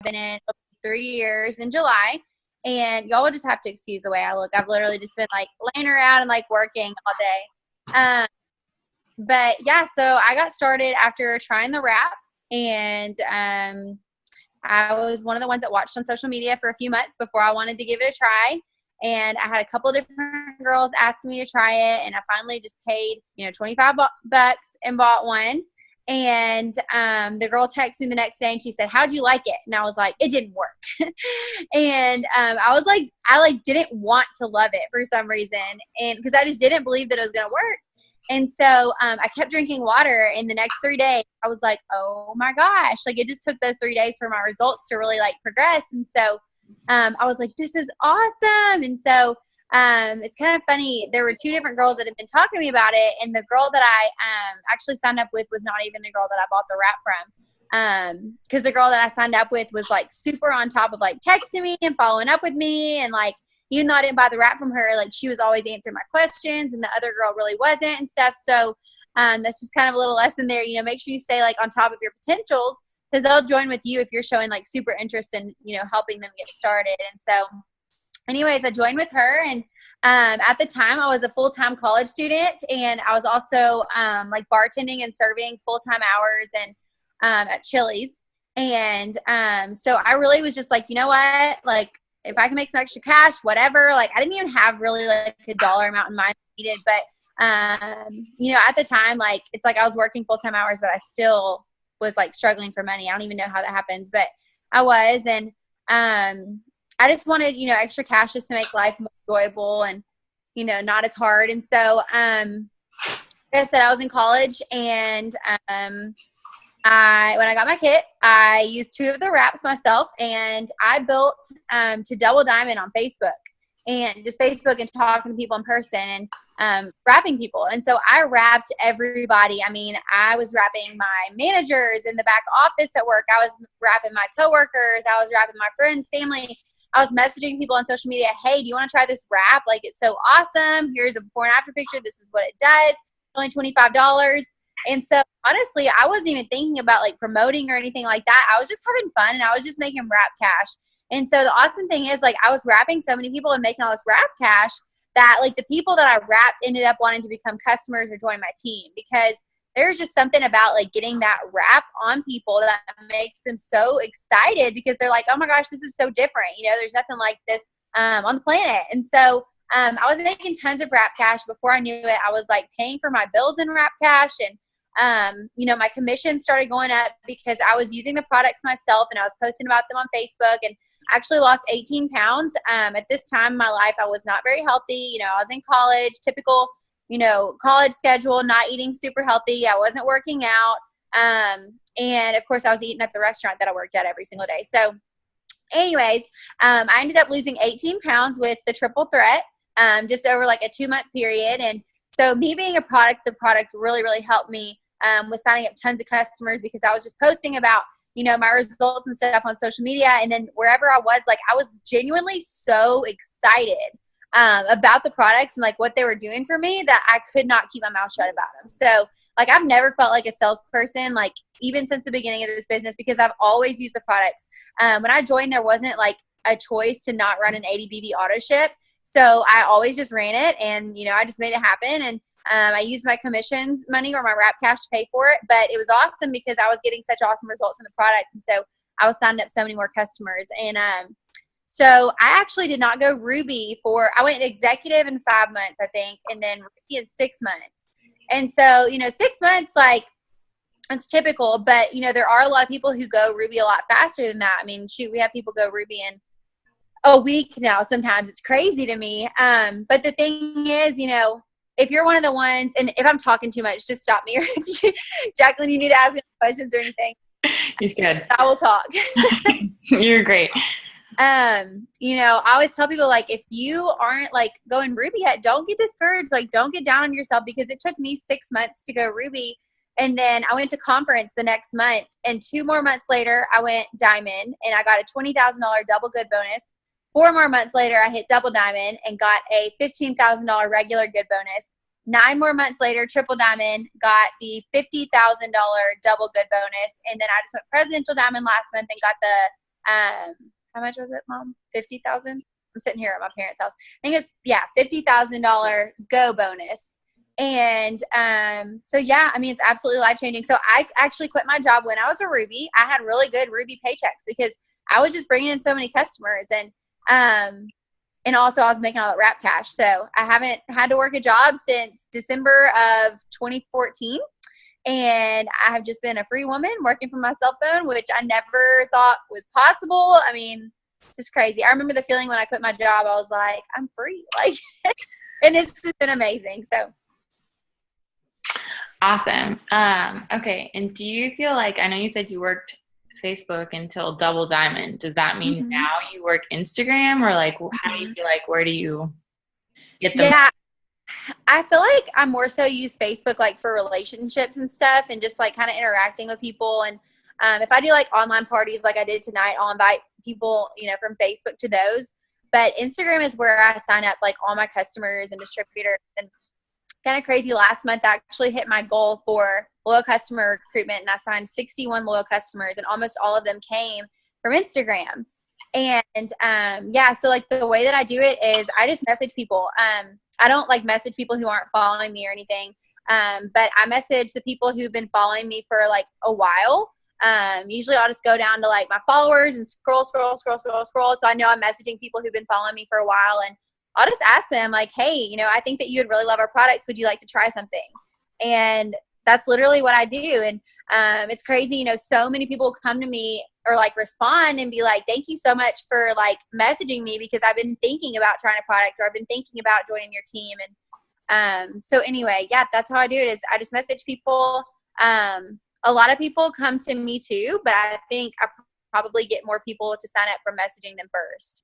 been in 3 years in July. And y'all will just have to excuse the way I look. I've literally just been like laying around and like working all day. But yeah, so I got started after trying the wrap, and I was one of the ones that watched on social media for a few months before I wanted to give it a try. And I had a couple different girls asking me to try it, and I finally just paid, $25 and bought one. And the girl texted me the next day and she said, "How'd you like it?" And I was like, "It didn't work." And I didn't want to love it for some reason, and because I just didn't believe that it was going to work. And so I kept drinking water. In the next 3 days, I was like, oh my gosh, like it just took those 3 days for my results to really like progress. And so I was like, this is awesome. And so it's kind of funny. There were 2 different girls that had been talking to me about it. And the girl that I actually signed up with was not even the girl that I bought the wrap from. Because the girl that I signed up with was like super on top of like texting me and following up with me, and like, even though I didn't buy the wrap from her, like she was always answering my questions, and the other girl really wasn't and stuff. So that's just kind of a little lesson there. Make sure you stay like on top of your potentials, because they'll join with you if you're showing like super interest in, helping them get started. And so anyways, I joined with her, and at the time I was a full-time college student, and I was also like bartending and serving full-time hours and at Chili's. And so I really was just like, you know what, like, if I can make some extra cash, whatever. Like I didn't even have really like a dollar amount in mind needed, but at the time, like it's like I was working full-time hours, but I still was like struggling for money. I don't even know how that happens, but I was. And I just wanted, extra cash just to make life more enjoyable and, not as hard. And so like I said, I was in college, and when I got my kit, I used 2 of the wraps myself, and I built to Double Diamond on Facebook, and just Facebook and talking to people in person and wrapping people. And so I wrapped everybody. I mean, I was wrapping my managers in the back office at work. I was wrapping my coworkers. I was wrapping my friends, family. I was messaging people on social media, "Hey, do you want to try this wrap? Like, it's so awesome. Here's a before and after picture. This is what it does. Only $25. And so honestly, I wasn't even thinking about like promoting or anything like that. I was just having fun, and I was just making wrap cash. And so the awesome thing is, like, I was wrapping so many people and making all this wrap cash that like the people that I wrapped ended up wanting to become customers or join my team, because there's just something about like getting that wrap on people that makes them so excited, because they're like, oh my gosh, this is so different. There's nothing like this on the planet. And so I was making tons of wrap cash. Before I knew it, I was like paying for my bills in wrap cash, and my commission started going up because I was using the products myself, and I was posting about them on Facebook, and actually lost 18 pounds. At this time in my life, I was not very healthy. I was in college, typical, college schedule, not eating super healthy. I wasn't working out. And of course I was eating at the restaurant that I worked at every single day. So anyways, I ended up losing 18 pounds with the triple threat, just over like a 2-month period. And so me being the product really, really helped me with signing up tons of customers, because I was just posting about, my results and stuff on social media. And then wherever I was, like, I was genuinely so excited about the products and like what they were doing for me, that I could not keep my mouth shut about them. So like, I've never felt like a salesperson, like even since the beginning of this business, because I've always used the products. When I joined, there wasn't like a choice to not run an 80 BB auto ship. So I always just ran it, and, I just made it happen. And I used my commissions money or my wrap cash to pay for it. But it was awesome because I was getting such awesome results from the products. And so I was signing up so many more customers. And so I actually did not go Ruby I went executive in 5 months, I think, and then Ruby in 6 months. And so, 6 months, like, it's typical, but, there are a lot of people who go Ruby a lot faster than that. I mean, shoot, we have people go Ruby in a week now. Sometimes it's crazy to me. But the thing is, if you're one of the ones, and if I'm talking too much, just stop me. Or if Jacqueline, you need to ask me questions or anything. You're good. I will talk. You're great. I always tell people, like, if you aren't like going Ruby yet, don't get discouraged. Like, don't get down on yourself, because it took me 6 months to go Ruby. And then I went to conference the next month, and 2 more months later, I went diamond, and I got a $20,000 double good bonus. 4 more months later, I hit double diamond and got a $15,000 regular good bonus. 9 more months later, triple diamond, got the $50,000 double good bonus. And then I just went presidential diamond last month and got the how much was it, Mom? 50,000. I'm sitting here at my parents' house. I think it's $50,000 go bonus. And so yeah, I mean, it's absolutely life changing. So I actually quit my job when I was a Ruby. I had really good Ruby paychecks because I was just bringing in so many customers, and also I was making all that wrap cash. So I haven't had to work a job since December of 2014. And I have just been a free woman working from my cell phone, which I never thought was possible. I mean, just crazy. I remember the feeling when I quit my job. I was like, I'm free. Like, and it's just been amazing. So awesome. Okay. And do you feel like, I know you said you worked Facebook until Double Diamond. Does that mean now you work Instagram, or like, how do you feel like, where do you get them? Yeah, I feel like I more so use Facebook like for relationships and stuff, and just like kind of interacting with people. And if I do like online parties like I did tonight, I'll invite people, from Facebook to those. But Instagram is where I sign up like all my customers and distributors. And kind of crazy, last month I actually hit my goal for loyal customer recruitment, and I signed 61 loyal customers, and almost all of them came from Instagram. And so like the way that I do it is I just message people. I don't like message people who aren't following me or anything, but I message the people who've been following me for like a while. Usually I'll just go down to like my followers and scroll. So I know I'm messaging people who've been following me for a while, and I'll just ask them like, hey, I think that you would really love our products. Would you like to try something? And that's literally what I do. And it's crazy, so many people come to me or like respond and be like, thank you so much for like messaging me, because I've been thinking about trying a product, or I've been thinking about joining your team. And so anyway, yeah, that's how I do it, is I just message people. A lot of people come to me too, but I think I probably get more people to sign up for messaging them first.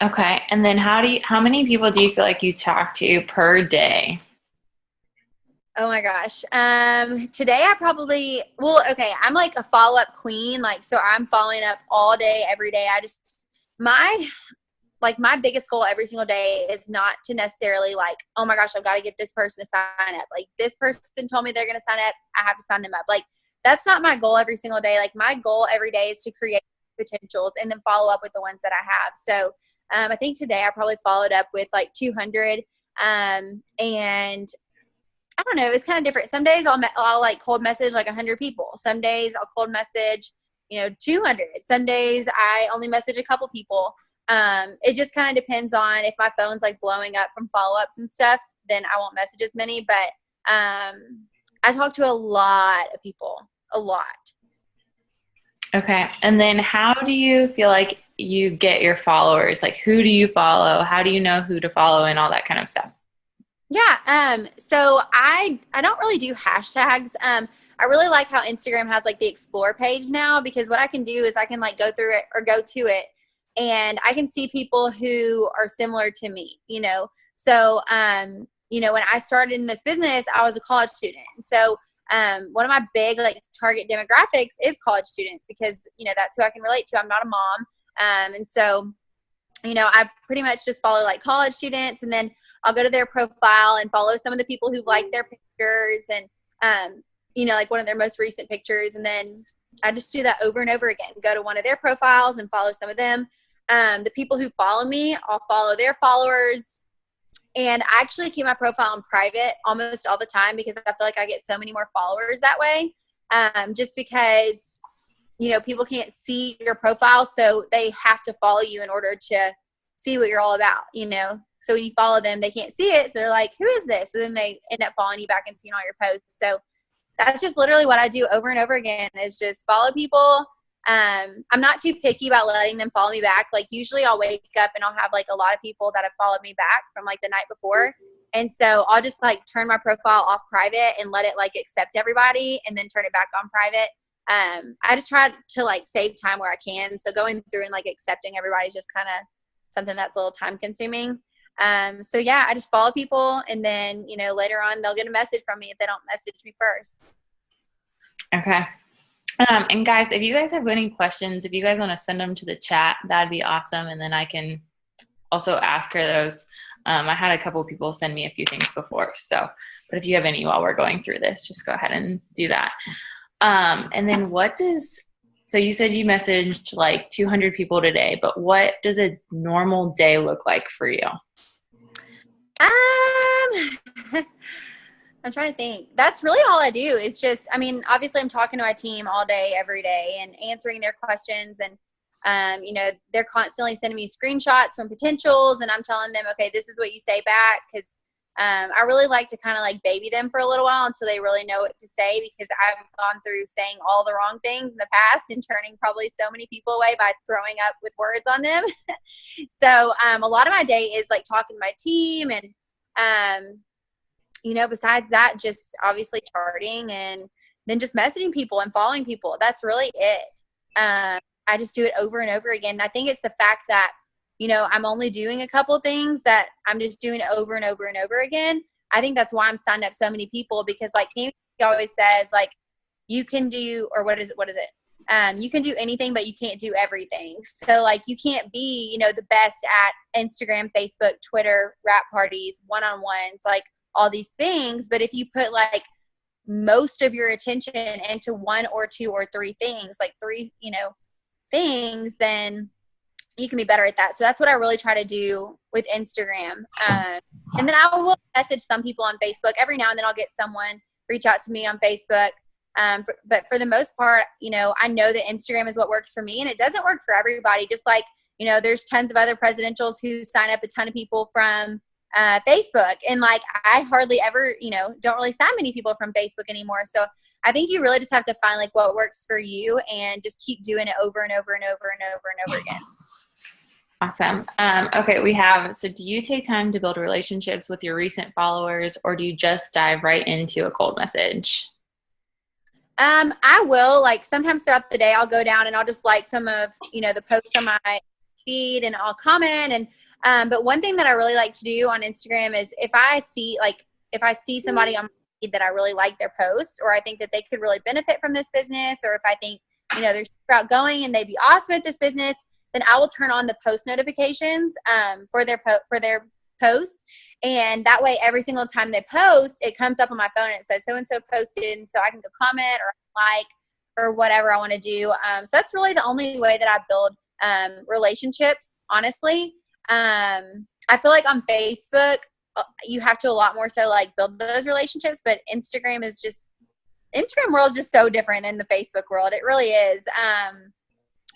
Okay. And then how many people do you feel like you talk to per day? Oh my gosh. Today I probably, I'm like a follow-up queen. Like, so I'm following up all day, every day. My biggest goal every single day is not to necessarily like, oh my gosh, I've got to get this person to sign up. Like, this person told me they're going to sign up, I have to sign them up. Like, that's not my goal every single day. Like, my goal every day is to create potentials and then follow up with the ones that I have. So, I think today I probably followed up with like 200. And I don't know, it's kind of different. Some days I'll like cold message like 100 people. Some days I'll cold message, 200. Some days I only message a couple people. It just kind of depends on if my phone's like blowing up from follow-ups and stuff, then I won't message as many. But I talk to a lot of people, a lot. Okay. And then how do you feel like you get your followers? Like, who do you follow? How do you know who to follow and all that kind of stuff? Yeah. So I don't really do hashtags. I really like how Instagram has like the explore page now, because what I can do is I can like go through it or go to it, and I can see people who are similar to me, So, when I started in this business, I was a college student. So, one of my big like target demographics is college students, because, that's who I can relate to. I'm not a mom. And so, I pretty much just follow like college students, and then I'll go to their profile and follow some of the people who like their pictures and, like one of their most recent pictures. And then I just do that over and over again. Go to one of their profiles and follow some of them. The people who follow me, I'll follow their followers. And I actually keep my profile on private almost all the time, because I feel like I get so many more followers that way. Just because, people can't see your profile, so they have to follow you in order to see what you're all about, So when you follow them, they can't see it. So they're like, who is this? So then they end up following you back and seeing all your posts. So that's just literally what I do over and over again, is just follow people. I'm not too picky about letting them follow me back. Like, usually I'll wake up and I'll have like a lot of people that have followed me back from like the night before. And so I'll just like turn my profile off private and let it like accept everybody, and then turn it back on private. I just try to like save time where I can. So going through and like accepting everybody is just kind of something that's a little time consuming. So yeah, I just follow people, and then, later on they'll get a message from me if they don't message me first. Okay. And guys, if you guys have any questions, if you guys want to send them to the chat, that'd be awesome. And then I can also ask her those. I had a couple of people send me a few things before. So, but if you have any while we're going through this, just go ahead and do that. And then what does So you said you messaged like 200 people today, but what does a normal day look like for you? I'm trying to think. That's really all I do is just, I mean, obviously I'm talking to my team all day, every day and answering their questions. And, you know, they're constantly sending me screenshots from potentials and I'm telling them, okay, this is what you say back. Cause, I really like to kind of like baby them for a little while until they really know what to say, because I've gone through saying all the wrong things in the past and turning probably so many people away by throwing up with words on them. So, a lot of my day is like talking to my team and, you know, besides that, just obviously charting and then just messaging people and following people. That's really it. I just do it over and over again. And I think it's the fact that, you know, I'm only doing a couple things that I'm just doing over and over and over again. I think that's why I'm signing up so many people, because like he always says, like, you can do, or what is it? You can do anything, but you can't do everything. So like you can't be, you know, the best at Instagram, Facebook, Twitter, rap parties, one-on-ones, like all these things. But if you put like most of your attention into one or two or three things, like three, you know, things, then you can be better at that. So that's what I really try to do with Instagram. And then I will message some people on Facebook. Every now and then I'll get someone reach out to me on Facebook. But for the most part, you know, I know that Instagram is what works for me, and it doesn't work for everybody. Just like, you know, there's tons of other presidentials who sign up a ton of people from Facebook, and like I hardly ever, you know, don't really sign many people from Facebook anymore. So I think you really just have to find like what works for you and just keep doing it over and over and over and over and over again. Awesome. Okay, so do you take time to build relationships with your recent followers, or do you just dive right into a cold message? I will, like, sometimes throughout the day, I'll go down and I'll just like some of, you know, the posts on my feed and I'll comment. And, but one thing that I really like to do on Instagram is if I see somebody on my feed that I really like their post, or I think that they could really benefit from this business, or if I think, you know, they're super outgoing and they'd be awesome at this business, then I will turn on the post notifications, for their posts. And that way, every single time they post, it comes up on my phone and it says so-and-so posted, and so I can go comment or like or whatever I want to do. So that's really the only way that I build relationships, honestly. I feel like on Facebook, you have to a lot more so like build those relationships, but Instagram world is just so different than the Facebook world. It really is.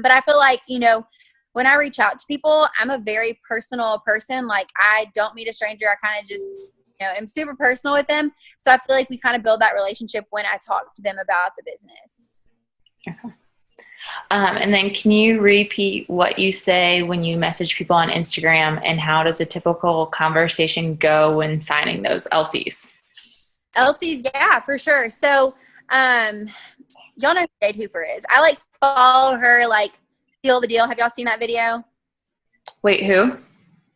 But I feel like, you know, when I reach out to people, I'm a very personal person. Like, I don't meet a stranger. I kind of just, you know, am super personal with them. So I feel like we kind of build that relationship when I talk to them about the business. Okay. And then can you repeat what you say when you message people on Instagram, and how does a typical conversation go when signing those LCs? LCs, yeah, for sure. So, y'all know who Jade Hooper is. I like follow her, like, Seal the Deal. Have y'all seen that video? Wait, who?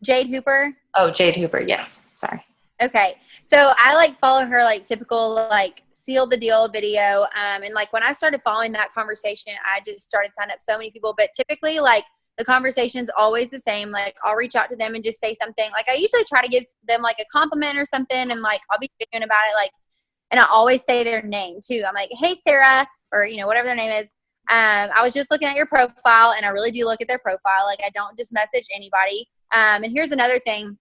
Jade Hooper. Oh, Jade Hooper. Yes. Sorry. Okay. So I like follow her, like, typical, like, Seal the Deal video. And like when I started following that conversation, I just started signing up so many people. But typically, like, the conversation's always the same. Like, I'll reach out to them and just say something. Like, I usually try to give them like a compliment or something, and like I'll be genuine about it. Like, and I always say their name too. I'm like, hey, Sarah, or, you know, whatever their name is. I was just looking at your profile, and I really do look at their profile. Like, I don't just message anybody. And here's another thing.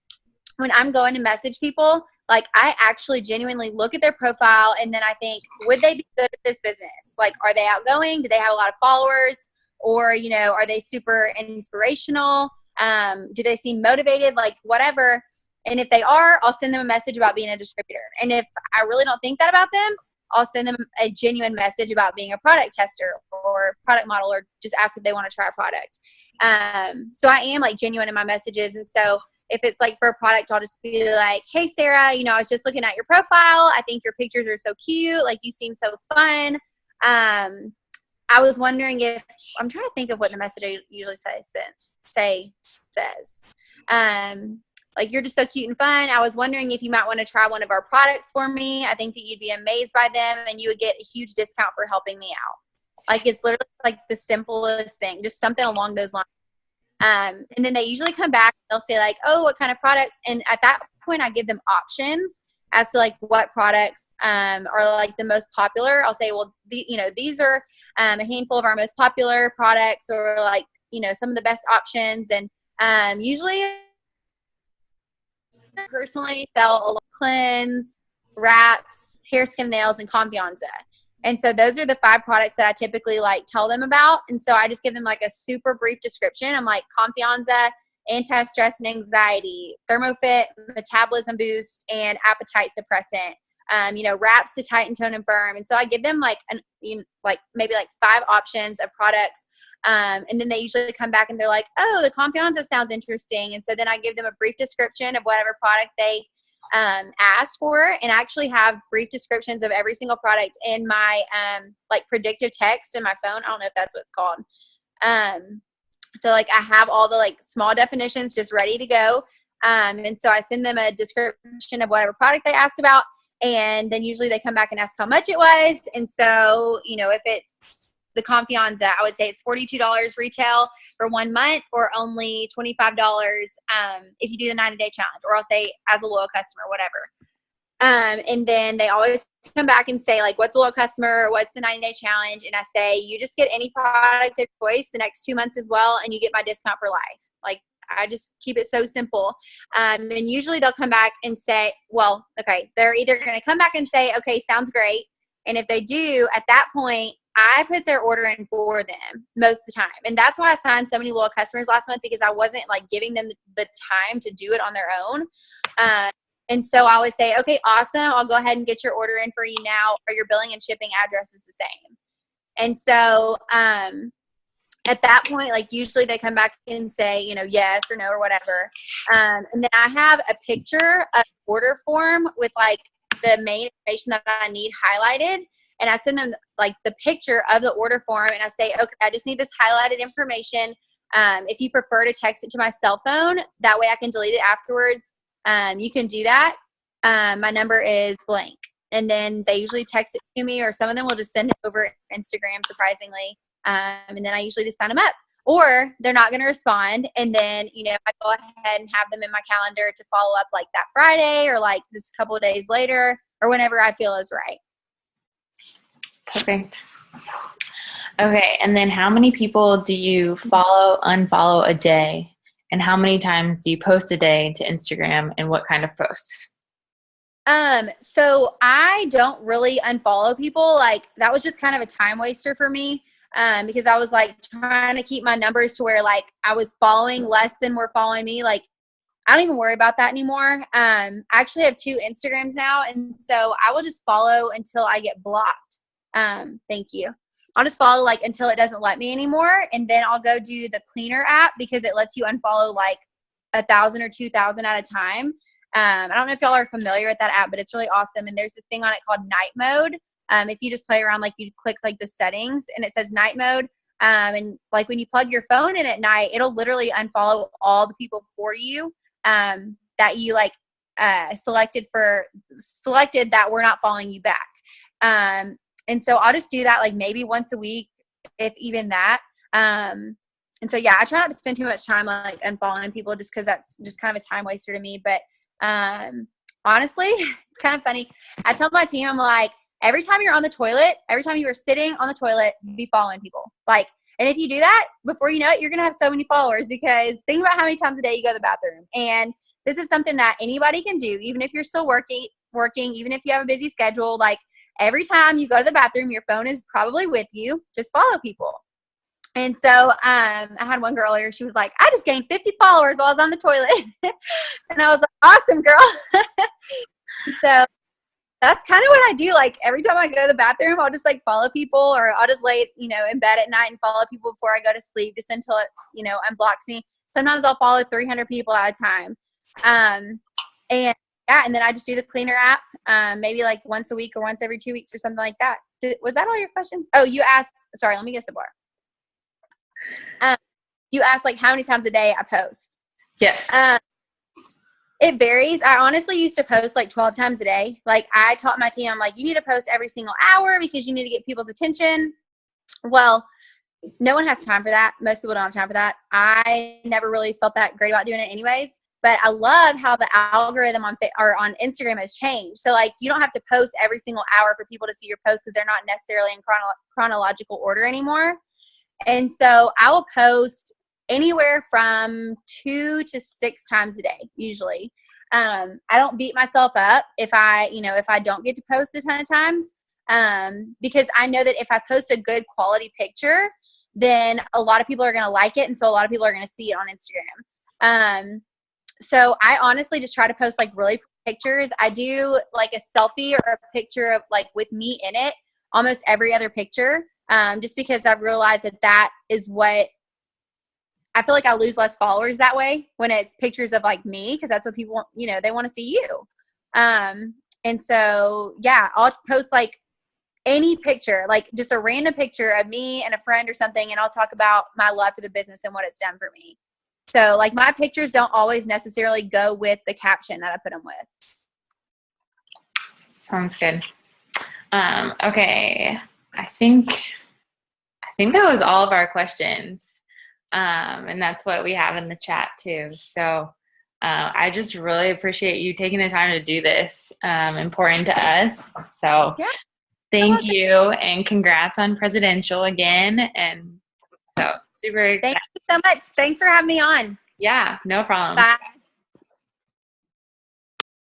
When I'm going to message people, like, I actually genuinely look at their profile, and then I think, would they be good at this business? Like, are they outgoing? Do they have a lot of followers? Or, you know, are they super inspirational? Do they seem motivated? Like, whatever. And if they are, I'll send them a message about being a distributor. And if I really don't think that about them, I'll send them a genuine message about being a product tester or product model, or just ask if they want to try a product. So I am like genuine in my messages. And so if it's like for a product, I'll just be like, hey, Sarah, you know, I was just looking at your profile. I think your pictures are so cute. Like, you seem so fun. I was wondering if, I'm trying to think of what the message I usually says. Like, you're just so cute and fun. I was wondering if you might want to try one of our products for me. I think that you'd be amazed by them, and you would get a huge discount for helping me out. Like, it's literally like the simplest thing, just something along those lines. And then they usually come back, they'll say like, oh, what kind of products? And at that point, I give them options as to like what products are like the most popular. I'll say, well, you know, these are a handful of our most popular products, or like, some of the best options. And usually I personally sell a lot of cleanse, wraps, hair, skin, nails, and Confianza. And so those are the 5 products that I typically like tell them about. And so I just give them like a super brief description. I'm like, Confianza, anti-stress and anxiety, ThermoFit, metabolism boost, and appetite suppressant. Wraps to tighten, tone, and firm. And so I give them like maybe like 5 options of products. And then they usually come back and they're like, oh, the Confianza sounds interesting. And so then I give them a brief description of whatever product they asked for, and I actually have brief descriptions of every single product in my like predictive text in my phone. I don't know if that's what it's called. So like I have all the like small definitions just ready to go. And so I send them a description of whatever product they asked about, and then usually they come back and ask how much it was. And so, if it's the Confianza, I would say it's $42 retail for 1 month, or only $25 if you do the 90-day challenge, or I'll say as a loyal customer, whatever. And then they always come back and say, like, what's a loyal customer? What's the 90-day challenge? And I say, you just get any product of choice the next 2 months as well, and you get my discount for life. Like, I just keep it so simple. And usually they'll come back and say, well, okay, they're either going to come back and say, okay, sounds great. And if they do, at that point, I put their order in for them most of the time. And that's why I signed so many loyal customers last month, because I wasn't like giving them the time to do it on their own. And so I always say, okay, awesome. I'll go ahead and get your order in for you now, or your billing and shipping address is the same. And so at that point, like usually they come back and say, yes or no or whatever. And then I have a picture of order form with like the main information that I need highlighted. And I send them like the picture of the order form, and I say, okay, I just need this highlighted information. If you prefer to text it to my cell phone, that way I can delete it afterwards. You can do that. My number is blank. And then they usually text it to me, or some of them will just send it over Instagram, surprisingly. And then I usually just sign them up. Or they're not going to respond. And then, I go ahead and have them in my calendar to follow up like that Friday, or like just a couple of days later, or whenever I feel is right. Perfect. Okay. And then how many people do you follow, unfollow a day? And how many times do you post a day to Instagram, and what kind of posts? So I don't really unfollow people. Like, that was just kind of a time waster for me. Because I was like trying to keep my numbers to where like I was following less than were following me. Like, I don't even worry about that anymore. I actually have 2 Instagrams now. And so I will just follow until I get blocked. Thank you. I'll just follow like until it doesn't let me anymore. And then I'll go do the cleaner app, because it lets you unfollow like 1,000 or 2,000 at a time. I don't know if y'all are familiar with that app, but it's really awesome. And there's this thing on it called night mode. If you just play around, like you click like the settings and it says night mode. And like when you plug your phone in at night, it'll literally unfollow all the people for you, that you like, selected that we're not following you back. And so I'll just do that like maybe once a week, if even that. And so, yeah, I try not to spend too much time like unfollowing people, just because that's just kind of a time waster to me. But honestly, it's kind of funny. I tell my team, I'm like, every time you're on the toilet, every time you are sitting on the toilet, be following people. Like, and if you do that, before you know it, you're going to have so many followers, because think about how many times a day you go to the bathroom. And this is something that anybody can do, even if you're still working, even if you have a busy schedule. Like, every time you go to the bathroom, your phone is probably with you. Just follow people. And so I had one girl earlier. She was like, I just gained 50 followers while I was on the toilet. And I was like, awesome, girl. So that's kind of what I do. Like, every time I go to the bathroom, I'll just like follow people, or I'll just lay, in bed at night and follow people before I go to sleep, just until it, unblocks me. Sometimes I'll follow 300 people at a time. And yeah, and then I just do the cleaner app, maybe like once a week or once every 2 weeks or something like that. Was that all your questions? Oh, you asked, sorry, let me get some more. You asked like how many times a day I post. Yes. It varies. I honestly used to post like 12 times a day. Like, I taught my team, I'm like, you need to post every single hour, because you need to get people's attention. Well, no one has time for that. Most people don't have time for that. I never really felt that great about doing it anyways. But I love how the algorithm on Instagram has changed. So like you don't have to post every single hour for people to see your posts because they're not necessarily in chronological order anymore. And so I will post anywhere from 2 to 6 times a day, usually. I don't beat myself up if I don't get to post a ton of times, because I know that if I post a good quality picture, then a lot of people are going to like it. And so a lot of people are going to see it on Instagram. So I honestly just try to post like really pictures. I do like a selfie or a picture of like with me in it almost every other picture, just because I've realized that is what I feel like I lose less followers that way when it's pictures of like me, because that's what people want, they want to see you. And so, yeah, I'll post like any picture, like just a random picture of me and a friend or something, and I'll talk about my love for the business and what it's done for me. So like my pictures don't always necessarily go with the caption that I put them with. Sounds good. Okay. I think that was all of our questions. And that's what we have in the chat too. So I just really appreciate you taking the time to do this. Important to us. So yeah. Thank you, and congrats on presidential again. And so super excited. Thank you so much. Thanks for having me on. Yeah, no problem. Bye.